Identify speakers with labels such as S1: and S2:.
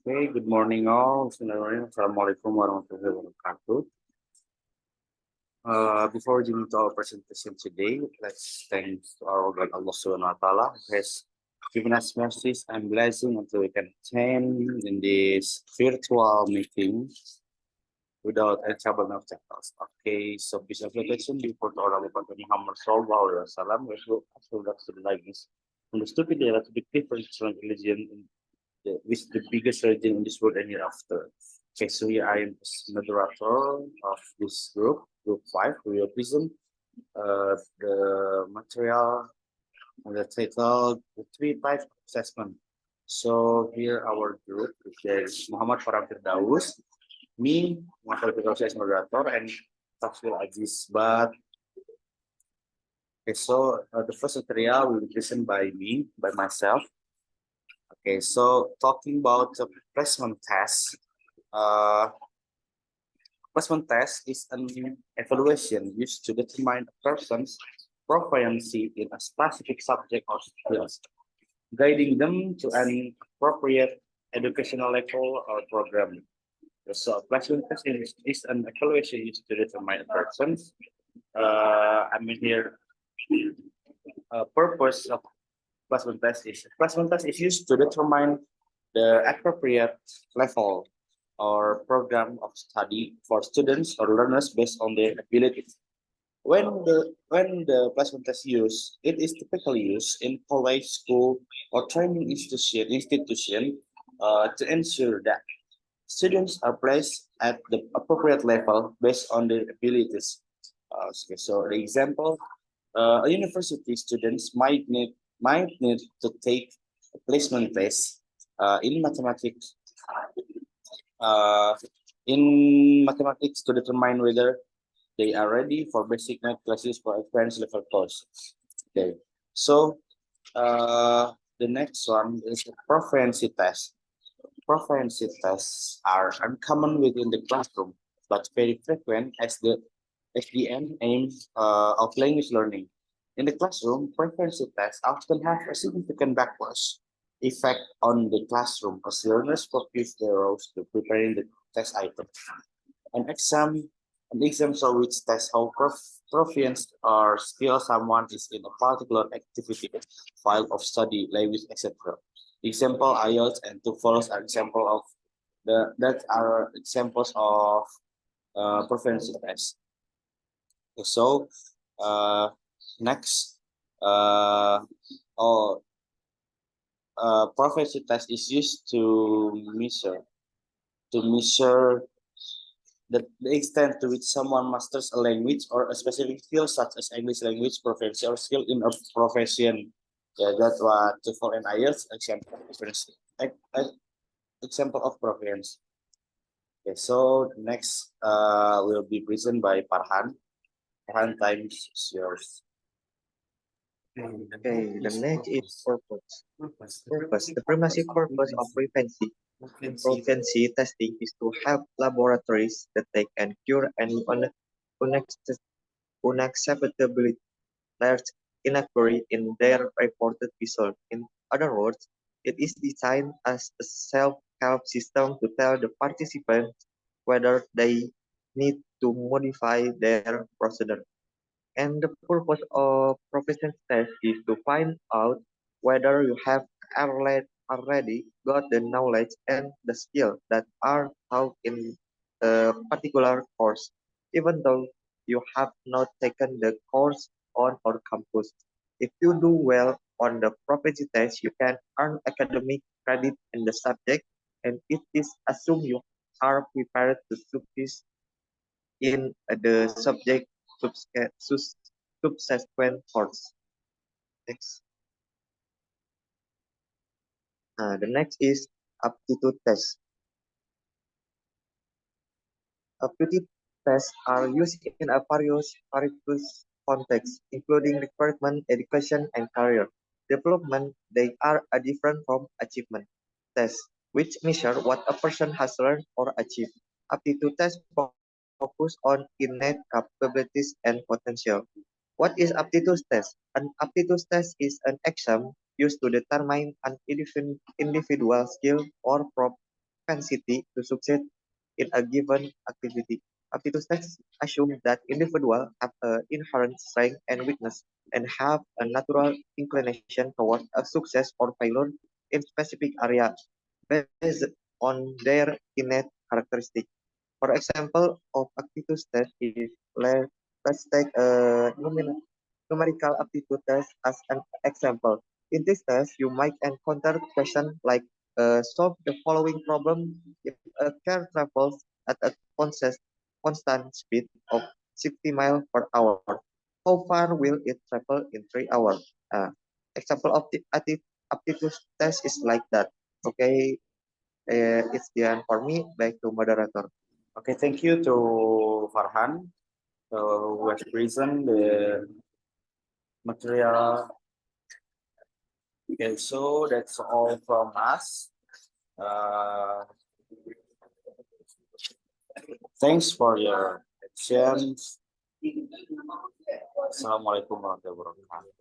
S1: Hey, good morning all. Bismillahirrahmanirrahim. Assalamualaikum warahmatullahi wabarakatuh. Before we into our presentation today, let's thank to our God Allah Subhanahu wa Taala who has given us mercies and blessing until we can attend in this virtual meeting without any trouble of technical. Okay, so peace of reflection before our Prophet Muhammad Sallallahu Alaihi Wasallam, which the likeness from the stupid era to the different religion which the biggest religion in this world and hereafter. Okay, so here I am as moderator of this group 5. We will present the material and the title, the 3 types of assessment. So here our group is Muhammad Farah Firdaus, me, Muhammad Firdaus as moderator, and Tafsir Aziz. Okay, so the first material will be presented by me, by myself. Okay, so talking about the placement test, uh, placement test is an evaluation used to determine a person's proficiency in a specific subject or skills, guiding them to an appropriate educational level or program. So, a placement test is an evaluation used to determine a person's, here, purpose of placement test is used to determine the appropriate level or program of study for students or learners based on their abilities. When the placement test used, it is typically used in college, school, or training institution to ensure that students are placed at the appropriate level based on their abilities. Okay, so the example, a university students might need to take a placement test in mathematics uh, to determine whether they are ready for basic math classes for advanced level course. Okay, so the next one is the proficiency test. Proficiency tests are uncommon within the classroom, but very frequent as the end aim of language learning. In the classroom, proficiency tests often have a significant backwards effect on the classroom as learners focus their roles to preparing the test item. An exam, an exam so which tests how proficient or skilled someone is in a particular activity, file of study, language, etc. Example IELTS and TOEFL are example of that are examples of proficiency tests. Okay, so uh, next, uh, oh, proficiency test is used to measure the extent to which someone masters a language or a specific skill such as English language proficiency or skill in a profession. Yeah, that's what TOEFL and IELTS example of proficiency. Okay, so next will be presented by Parhan. Parhan, time is yours.
S2: Okay, the next is purpose. Purpose. The primary purpose of prevency testing is to help laboratories detect and cure any unacceptable large inaccuracy in their reported result. In other words, it is designed as a self-help system to tell the participants whether they need to modify their procedure. And the purpose of proficiency test is to find out whether you have already got the knowledge and the skill that are taught in a particular course, even though you have not taken the course on our campus. If you do well on the proficiency test, you can earn academic credit in the subject, and it is assumed you are prepared to succeed in the subject subsequent course. Next. The next is aptitude test. Aptitude tests are used in a various contexts, including recruitment, education, and career development. They are different from achievement tests, which measure what a person has learned or achieved. Aptitude tests focus on innate capabilities and potential. What is aptitude test? An aptitude test is an exam used to determine an individual skill or propensity to succeed in a given activity. Aptitude tests assume that individuals have inherent strength and weakness and have a natural inclination toward a success or failure in specific area based on their innate characteristic. For example, of aptitude test is let's take a numerical aptitude test as an example. In this test, you might encounter questions like solve the following problem if a car travels at a constant speed of 60 miles per hour. How far will it travel in 3 hours? Example of the aptitude test is like that. Okay, it's the end for me. Back to moderator.
S1: Okay, thank you to Farhan, who has present the material. Okay, so that's all from us. Uh, Thanks for your questions. Assalamualaikum warahmatullahi wabarakatuh.